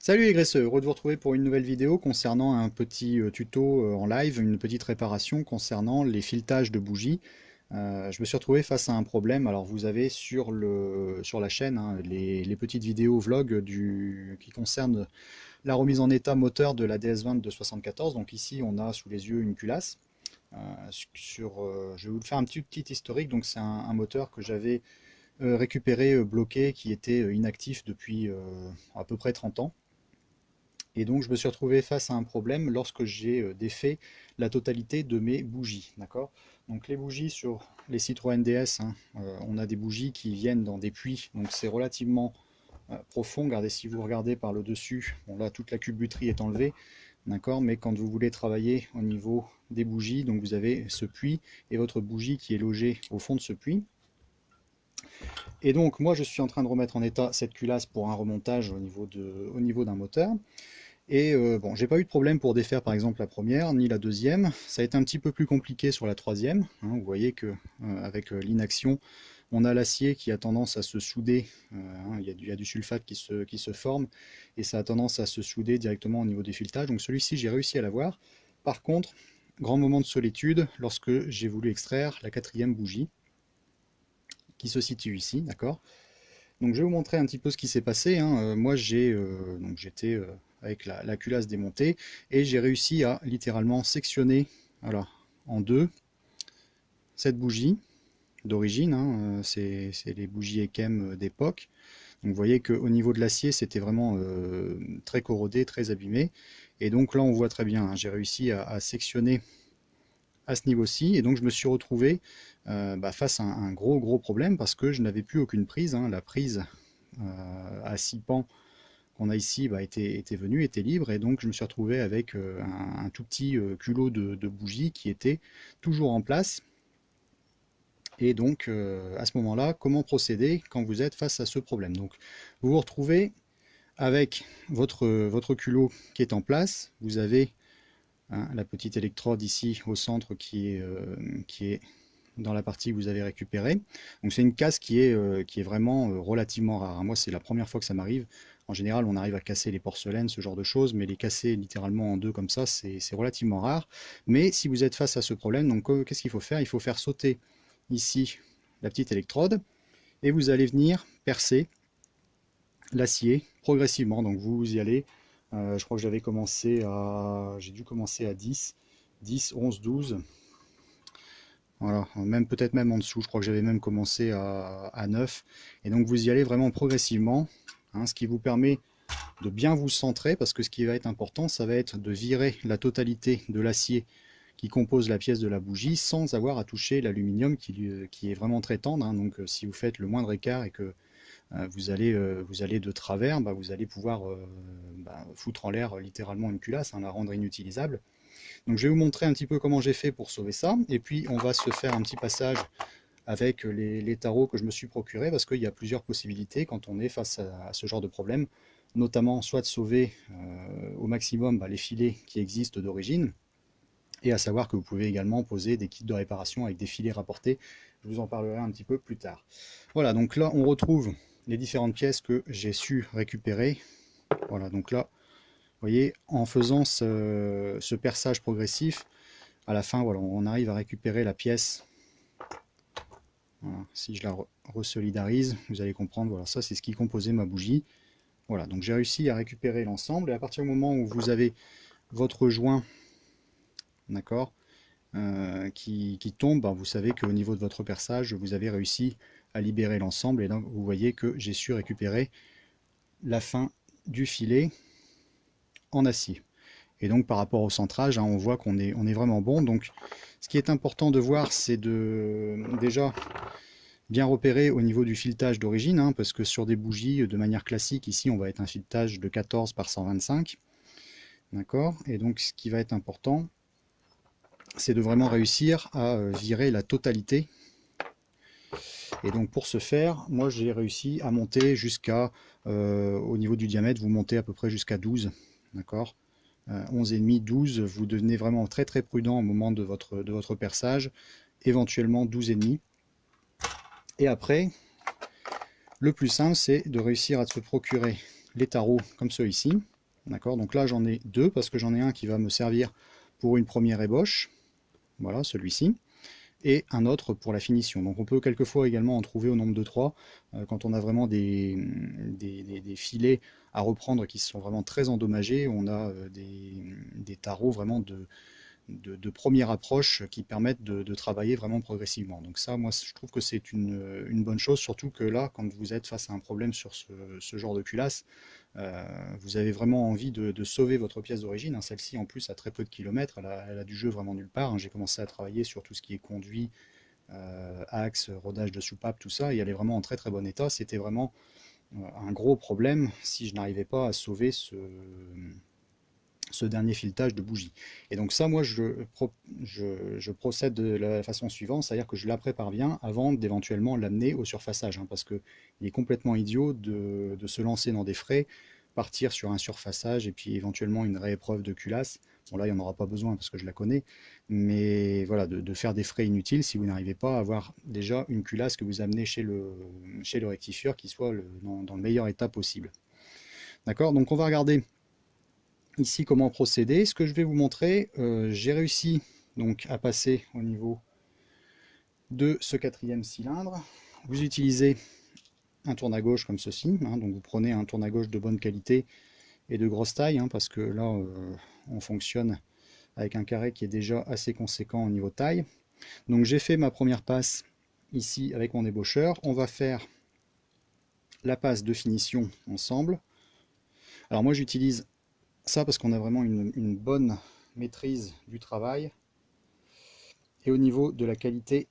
Salut les graisseux, heureux de vous retrouver pour une nouvelle vidéo concernant un petit tuto en live, une petite réparation concernant les filetages de bougies. Je me suis retrouvé face à un problème. Alors vous avez sur la chaîne hein, les petites vidéos vlog qui concernent la remise en état moteur de la DS20 de 74. Donc ici on a sous les yeux une culasse. Je vais vous faire un petit historique. Donc c'est un moteur que j'avais récupéré bloqué qui était inactif depuis à peu près 30 ans. Et donc je me suis retrouvé face à un problème lorsque j'ai défait la totalité de mes bougies. D'accord. Donc les bougies sur les Citroën DS, hein, on a des bougies qui viennent dans des puits, donc c'est relativement profond. Regardez, si vous regardez par le dessus, bon là toute la cubuterie est enlevée, d'accord, mais quand vous voulez travailler au niveau des bougies, donc vous avez ce puits et votre bougie qui est logée au fond de ce puits. Et donc moi je suis en train de remettre en état cette culasse pour un remontage au niveau d'un moteur. Et bon, j'ai pas eu de problème pour défaire par exemple la première ni la deuxième. Ça a été un petit peu plus compliqué sur la troisième, hein. Vous voyez que avec l'inaction, on a l'acier qui a tendance à se souder. Hein, il y a du sulfate qui se forme et ça a tendance à se souder directement au niveau des filetages. Donc celui-ci, j'ai réussi à l'avoir. Par contre, grand moment de solitude lorsque j'ai voulu extraire la quatrième bougie qui se situe ici, d'accord. Donc je vais vous montrer un petit peu ce qui s'est passé, hein. Moi j'étais avec la culasse démontée et j'ai réussi à littéralement sectionner voilà, en deux cette bougie d'origine, hein. C'est les bougies Ekem d'époque. Donc vous voyez qu'au niveau de l'acier c'était vraiment très corrodé, très abîmé. Et donc là on voit très bien, hein, j'ai réussi à sectionner à ce niveau-ci, et donc je me suis retrouvé face à un gros problème parce que je n'avais plus aucune prise, hein. La prise à 6 pans qu'on a ici était venue, était libre, et donc je me suis retrouvé avec un tout petit culot de bougie qui était toujours en place. Et donc à ce moment-là, comment procéder quand vous êtes face à ce problème? Donc vous vous retrouvez avec votre culot qui est en place, vous avez hein, la petite électrode ici au centre qui est dans la partie que vous avez récupérée. Donc c'est une casse qui est vraiment relativement rare. Moi c'est la première fois que ça m'arrive. En général on arrive à casser les porcelaines, ce genre de choses, mais les casser littéralement en deux comme ça, c'est relativement rare. Mais si vous êtes face à ce problème, donc qu'est-ce qu'il faut faire? Il faut faire sauter ici la petite électrode et vous allez venir percer l'acier progressivement. Donc vous y allez, je crois que j'ai dû commencer à 10, 10, 11, 12. Voilà, même peut-être même en dessous, je crois que j'avais même commencé à 9. Et donc vous y allez vraiment progressivement, hein, ce qui vous permet de bien vous centrer, parce que ce qui va être important, ça va être de virer la totalité de l'acier qui compose la pièce de la bougie sans avoir à toucher l'aluminium qui est vraiment très tendre, hein. Donc si vous faites le moindre écart et que vous allez de travers, vous allez pouvoir foutre en l'air littéralement une culasse, hein, la rendre inutilisable. Donc je vais vous montrer un petit peu comment j'ai fait pour sauver ça, et puis on va se faire un petit passage avec les tarots que je me suis procuré, parce qu'il y a plusieurs possibilités quand on est face à ce genre de problème, notamment soit de sauver au maximum les filets qui existent d'origine, et à savoir que vous pouvez également poser des kits de réparation avec des filets rapportés. Je vous en parlerai un petit peu plus tard. Voilà, donc là on retrouve les différentes pièces que j'ai su récupérer. Voilà, donc là, vous voyez, en faisant ce perçage progressif, à la fin, voilà, on arrive à récupérer la pièce. Voilà, si je la resolidarise, vous allez comprendre, voilà, ça c'est ce qui composait ma bougie. Voilà, donc j'ai réussi à récupérer l'ensemble, et à partir du moment où vous avez votre joint, d'accord, qui tombe, vous savez qu'au niveau de votre perçage, vous avez réussi à libérer l'ensemble, et donc vous voyez que j'ai su récupérer la fin du filet en acier. Et donc par rapport au centrage, hein, on voit qu'on est vraiment bon. Donc ce qui est important de voir, c'est de déjà bien repérer au niveau du filetage d'origine, hein, parce que sur des bougies, de manière classique, ici on va être un filetage de 14 par 125. D'accord. Et donc ce qui va être important, c'est de vraiment réussir à virer la totalité. Et donc pour ce faire, moi j'ai réussi à monter jusqu'à, au niveau du diamètre, vous montez à peu près jusqu'à 12. D'accord. 11,5, 12, vous devenez vraiment très prudent au moment de votre perçage, éventuellement 12,5. Et après, le plus simple, c'est de réussir à se procurer les tarots comme ceux-ci. D'accord, donc là j'en ai deux parce que j'en ai un qui va me servir pour une première ébauche, voilà celui-ci, et un autre pour la finition. Donc on peut quelquefois également en trouver au nombre de 3 quand on a vraiment des filets à reprendre qui sont vraiment très endommagés. On a des tarots vraiment de première approche qui permettent de travailler vraiment progressivement. Donc ça, moi, je trouve que c'est une bonne chose, surtout que là, quand vous êtes face à un problème sur ce genre de culasse, vous avez vraiment envie de sauver votre pièce d'origine, hein. Celle-ci, en plus, a très peu de kilomètres, elle a du jeu vraiment nulle part, hein. J'ai commencé à travailler sur tout ce qui est conduit, axe, rodage de soupape, tout ça, et elle est vraiment en très très bon état. C'était vraiment un gros problème si je n'arrivais pas à sauver ce dernier filetage de bougie. Et donc ça, moi, je procède de la façon suivante, c'est-à-dire que je la prépare bien avant d'éventuellement l'amener au surfaçage, hein, parce que il est complètement idiot de se lancer dans des frais, partir sur un surfaçage et puis éventuellement une réépreuve de culasse. Bon là, il n'y en aura pas besoin parce que je la connais, mais voilà, de faire des frais inutiles si vous n'arrivez pas à avoir déjà une culasse que vous amenez chez le rectifieur qui soit dans le meilleur état possible. D'accord, donc on va regarder ici comment procéder. Ce que je vais vous montrer, j'ai réussi donc à passer au niveau de ce quatrième cylindre. Vous utilisez un tourne à gauche comme ceci, hein, donc vous prenez un tourne à gauche de bonne qualité et de grosse taille, hein, parce que là on fonctionne avec un carré qui est déjà assez conséquent au niveau taille. Donc j'ai fait ma première passe ici avec mon ébaucheur. On va faire la passe de finition ensemble. Alors moi j'utilise ça parce qu'on a vraiment une bonne maîtrise du travail. Et au niveau de la qualité,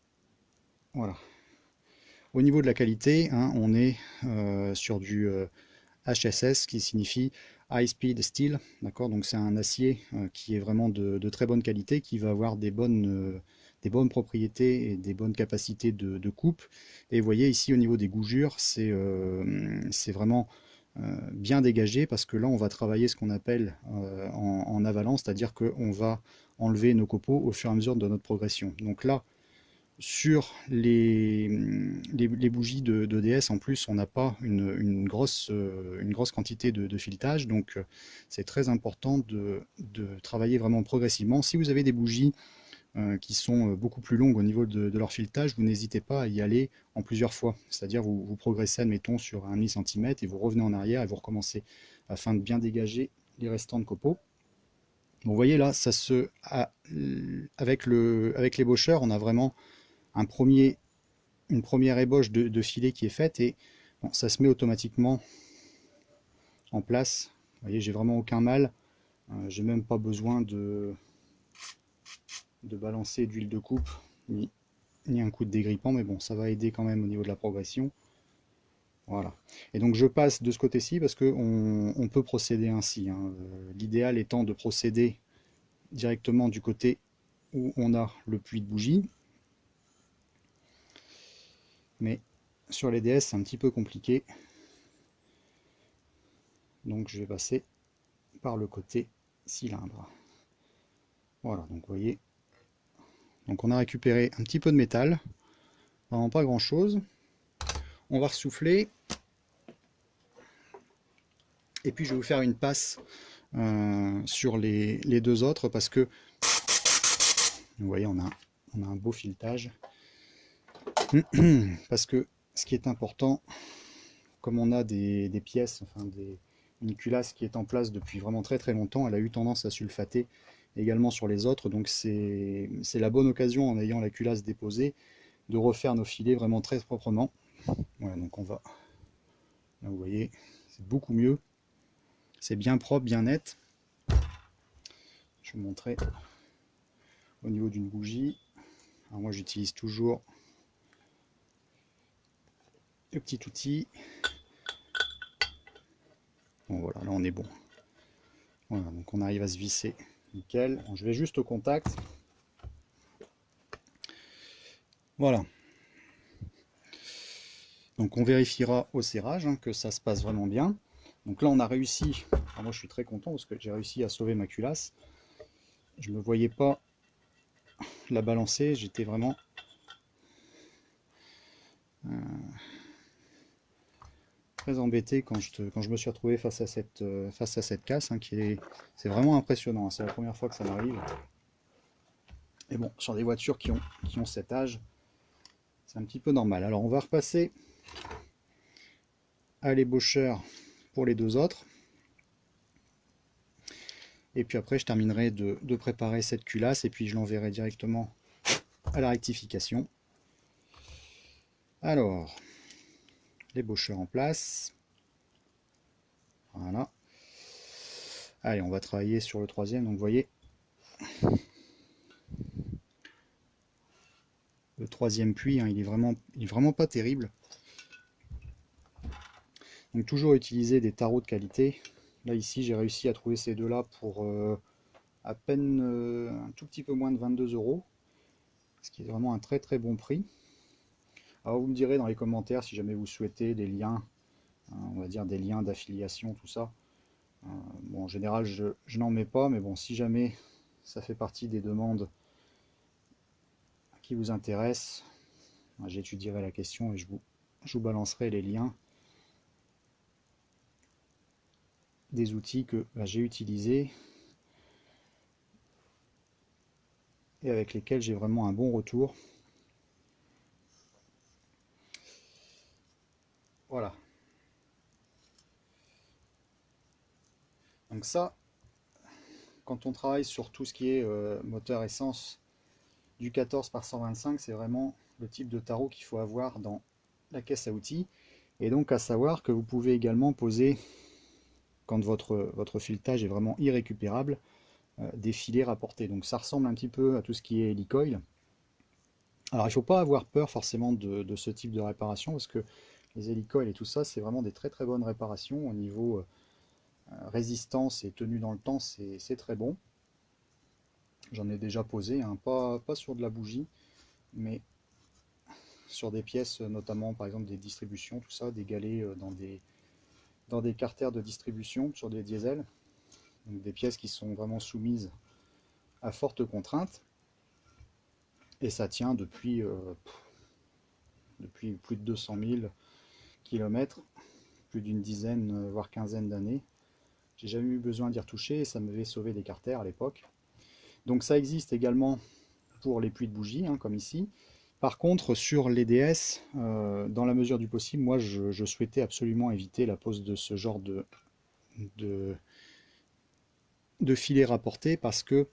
voilà. Au niveau de la qualité, hein, on est sur du HSS qui signifie High Speed Steel, d'accord. Donc c'est un acier qui est vraiment de très bonne qualité, qui va avoir des bonnes propriétés et des bonnes capacités de coupe. Et vous voyez ici au niveau des gougures, c'est vraiment bien dégagé parce que là on va travailler ce qu'on appelle en avalant, c'est-à-dire qu'on va enlever nos copeaux au fur et à mesure de notre progression. Donc là, sur les bougies d'EDS, en plus, on n'a pas une grosse quantité de filetage, donc c'est très important de travailler vraiment progressivement. Si vous avez des bougies qui sont beaucoup plus longues au niveau de leur filetage, vous n'hésitez pas à y aller en plusieurs fois. C'est-à-dire vous progressez, admettons, sur un demi-centimètre et vous revenez en arrière et vous recommencez afin de bien dégager les restants de copeaux. Bon, vous voyez là, avec l'ébaucheur, on a vraiment une première ébauche de filet qui est faite et bon, ça se met automatiquement en place. Vous voyez, j'ai vraiment aucun mal. J'ai même pas besoin de balancer d'huile de coupe ni un coup de dégrippant, mais bon, ça va aider quand même au niveau de la progression. Voilà. Et donc je passe de ce côté-ci parce qu'on peut procéder ainsi, hein. L'idéal étant de procéder directement du côté où on a le puits de bougie. Mais sur les DS, c'est un petit peu compliqué. Donc je vais passer par le côté cylindre. Voilà, donc vous voyez. Donc on a récupéré un petit peu de métal. Vraiment pas grand chose. On va ressouffler. Et puis je vais vous faire une passe sur les deux autres parce que vous voyez, on a un beau filetage. Parce que ce qui est important, comme on a des pièces, enfin une culasse qui est en place depuis vraiment très très longtemps, elle a eu tendance à sulfater également sur les autres, donc c'est la bonne occasion, en ayant la culasse déposée, de refaire nos filets vraiment très proprement. Voilà, donc on va, là vous voyez, c'est beaucoup mieux, c'est bien propre, bien net. Je vais vous montrer au niveau d'une bougie. Alors moi j'utilise toujours le petit outil. Bon voilà, là on est bon. Voilà, donc on arrive à se visser nickel. Bon, je vais juste au contact. Voilà. Donc on vérifiera au serrage, hein, que ça se passe vraiment bien. Donc là on a réussi, alors moi je suis très content parce que j'ai réussi à sauver ma culasse. Je ne me voyais pas la balancer, j'étais vraiment très embêté quand je me suis retrouvé face à cette casse, hein, c'est vraiment impressionnant, hein. C'est la première fois que ça m'arrive. Et bon, sur des voitures qui ont cet âge, c'est un petit peu normal. Alors on va repasser à l'ébaucheur pour les deux autres. Et puis après, je terminerai de préparer cette culasse et puis je l'enverrai directement à la rectification. Alors, l'ébaucheur en place. Voilà. Allez, on va travailler sur le troisième. Donc vous voyez, le troisième puits, hein, il est vraiment pas terrible. Donc toujours utiliser des tarots de qualité. Là ici, j'ai réussi à trouver ces deux-là pour à peine un tout petit peu moins de 22 €, ce qui est vraiment un très très bon prix. Alors vous me direz dans les commentaires si jamais vous souhaitez des liens, on va dire des liens d'affiliation, tout ça. Bon, en général, je n'en mets pas, mais bon, si jamais ça fait partie des demandes qui vous intéressent, j'étudierai la question et je vous balancerai les liens des outils que j'ai utilisés et avec lesquels j'ai vraiment un bon retour. Voilà. Donc ça, quand on travaille sur tout ce qui est moteur essence du 14 par 125, c'est vraiment le type de tarot qu'il faut avoir dans la caisse à outils. Et donc à savoir que vous pouvez également poser, quand votre filetage est vraiment irrécupérable, des filets rapportés. Donc ça ressemble un petit peu à tout ce qui est hélicoil. Alors il ne faut pas avoir peur forcément de ce type de réparation, parce que les hélicoils et tout ça, c'est vraiment des très très bonnes réparations. Au niveau résistance et tenue dans le temps, c'est très bon. J'en ai déjà posé, hein, pas sur de la bougie, mais sur des pièces, notamment par exemple des distributions, tout ça, des galets dans des carters de distribution sur des diesels. Donc des pièces qui sont vraiment soumises à forte contrainte. Et ça tient depuis plus de 200 000 km, plus d'une dizaine, voire quinzaine d'années. J'ai jamais eu besoin d'y retoucher et ça m'avait sauvé des carters à l'époque. Donc ça existe également pour les puits de bougie, hein, comme ici. Par contre, sur les DS, dans la mesure du possible, moi je souhaitais absolument éviter la pose de ce genre de, de filet rapporté parce que,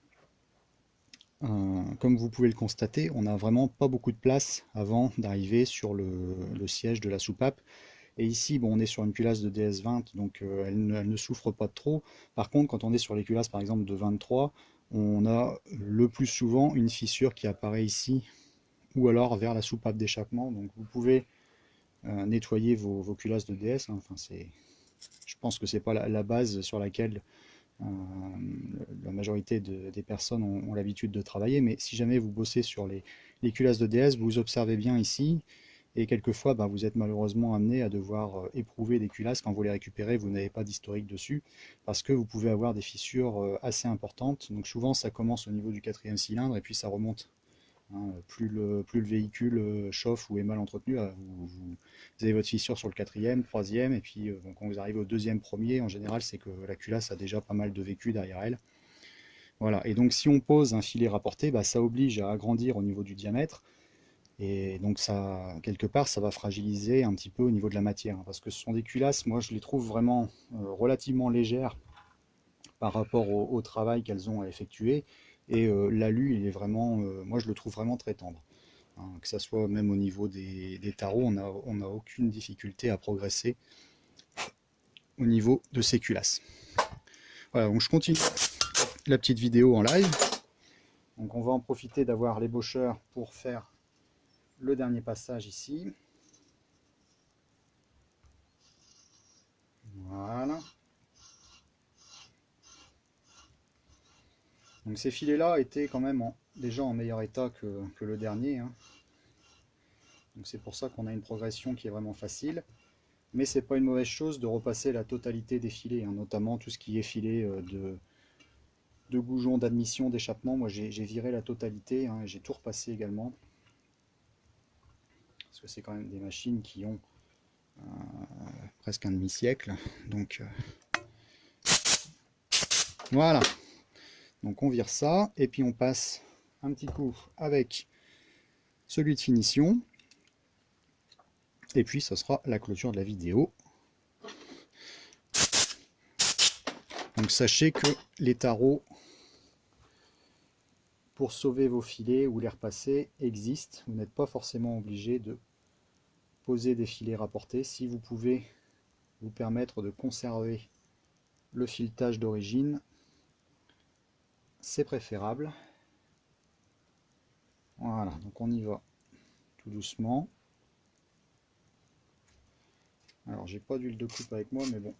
comme vous pouvez le constater, on n'a vraiment pas beaucoup de place avant d'arriver sur le siège de la soupape. Et ici, bon, on est sur une culasse de DS20, donc elle ne souffre pas de trop. Par contre, quand on est sur les culasses, par exemple, de 23, on a le plus souvent une fissure qui apparaît ici, ou alors vers la soupape d'échappement. Donc vous pouvez nettoyer vos culasses de DS, hein. Enfin, je pense que c'est pas la base sur laquelle la majorité des personnes ont l'habitude de travailler, mais si jamais vous bossez sur les culasses de DS, vous observez bien ici, et quelquefois vous êtes malheureusement amené à devoir éprouver des culasses quand vous les récupérez, vous n'avez pas d'historique dessus, parce que vous pouvez avoir des fissures assez importantes. Donc souvent ça commence au niveau du quatrième cylindre et puis ça remonte. Hein, plus le véhicule chauffe ou est mal entretenu, vous avez votre fissure sur le quatrième, troisième, et puis bon, quand vous arrivez au deuxième premier, en général c'est que la culasse a déjà pas mal de vécu derrière elle. Voilà, et donc si on pose un filet rapporté, ça oblige à agrandir au niveau du diamètre, et donc ça, quelque part, ça va fragiliser un petit peu au niveau de la matière, hein, parce que ce sont des culasses, moi je les trouve vraiment relativement légères par rapport au travail qu'elles ont à effectuer, et l'alu, il est vraiment, moi je le trouve vraiment très tendre. Hein, que ça soit même au niveau des tarots, on n'a aucune difficulté à progresser au niveau de ces culasses. Voilà, donc je continue la petite vidéo en live. Donc on va en profiter d'avoir l'ébaucheur pour faire le dernier passage ici. Voilà. Donc ces filets-là étaient quand même déjà en meilleur état que le dernier, hein. Donc c'est pour ça qu'on a une progression qui est vraiment facile. Mais c'est pas une mauvaise chose de repasser la totalité des filets, hein, notamment tout ce qui est filet de goujon, d'admission, d'échappement. Moi j'ai viré la totalité, hein, j'ai tout repassé également. Parce que c'est quand même des machines qui ont presque un demi-siècle. Donc voilà. Donc on vire ça et puis on passe un petit coup avec celui de finition. Et puis ce sera la clôture de la vidéo. Donc sachez que les tarots pour sauver vos filets ou les repasser existent. Vous n'êtes pas forcément obligé de poser des filets rapportés. Si vous pouvez vous permettre de conserver le filetage d'origine, c'est préférable. Voilà, donc on y va tout doucement. Alors j'ai pas d'huile de coupe avec moi, mais bon.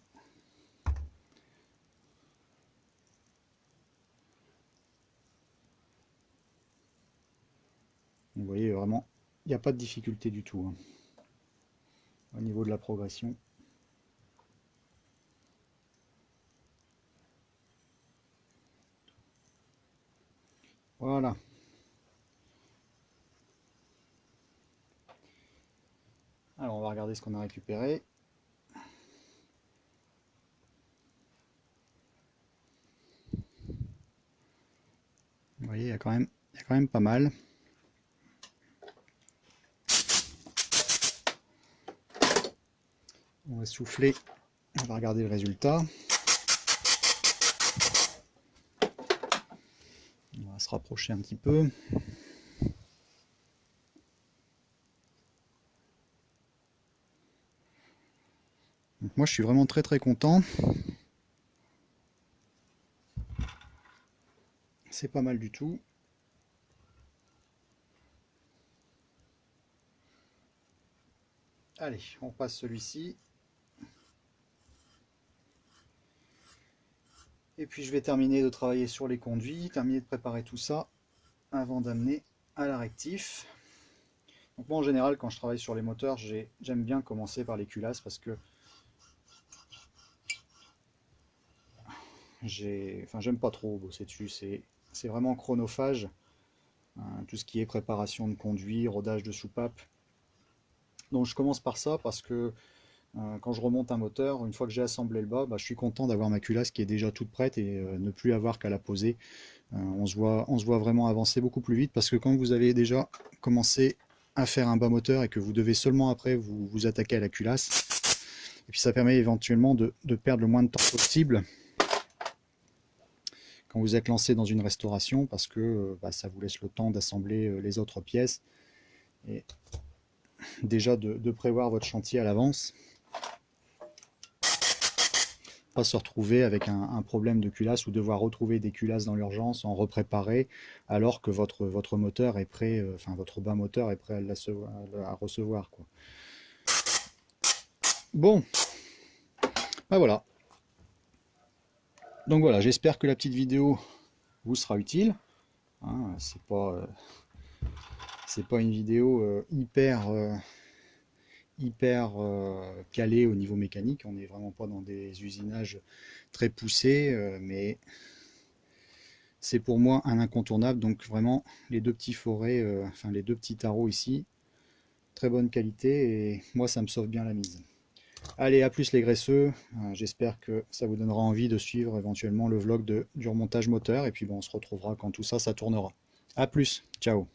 Vous voyez vraiment, il n'y a pas de difficulté du tout hein, au niveau de la progression. Voilà. Alors on va regarder ce qu'on a récupéré. Vous voyez, il y a quand même pas mal. On va souffler, on va regarder le résultat. On va se rapprocher un petit peu. Donc moi je suis vraiment très content. C'est pas mal du tout. Allez, on passe celui-ci. Et puis je vais terminer de travailler sur les conduits, terminer de préparer tout ça avant d'amener à la rectif. Donc moi en général quand je travaille sur les moteurs, j'aime bien commencer par les culasses parce que j'aime pas trop bosser dessus, c'est vraiment chronophage, tout ce qui est préparation de conduit, rodage de soupape. Donc je commence par ça parce que quand je remonte un moteur, une fois que j'ai assemblé le bas, je suis content d'avoir ma culasse qui est déjà toute prête et ne plus avoir qu'à la poser. On se voit vraiment avancer beaucoup plus vite parce que quand vous avez déjà commencé à faire un bas moteur et que vous devez seulement après vous attaquer à la culasse, et puis ça permet éventuellement de perdre le moins de temps possible quand vous êtes lancé dans une restauration parce que ça vous laisse le temps d'assembler les autres pièces et déjà de prévoir votre chantier à l'avance. Pas se retrouver avec un problème de culasse ou devoir retrouver des culasses dans l'urgence, en repréparer alors que votre moteur est prêt, enfin votre bas moteur est prêt à recevoir quoi. Bon, voilà. Donc voilà, j'espère que la petite vidéo vous sera utile. Hein, c'est pas une vidéo hyper calé au niveau mécanique, on n'est vraiment pas dans des usinages très poussés, mais c'est pour moi un incontournable. Donc vraiment les deux petits forets, enfin les deux petits tarots ici, très bonne qualité et moi ça me sauve bien la mise. Allez, à plus les graisseux, j'espère que ça vous donnera envie de suivre éventuellement le vlog du remontage moteur et puis bon, on se retrouvera quand tout ça tournera. À plus, ciao.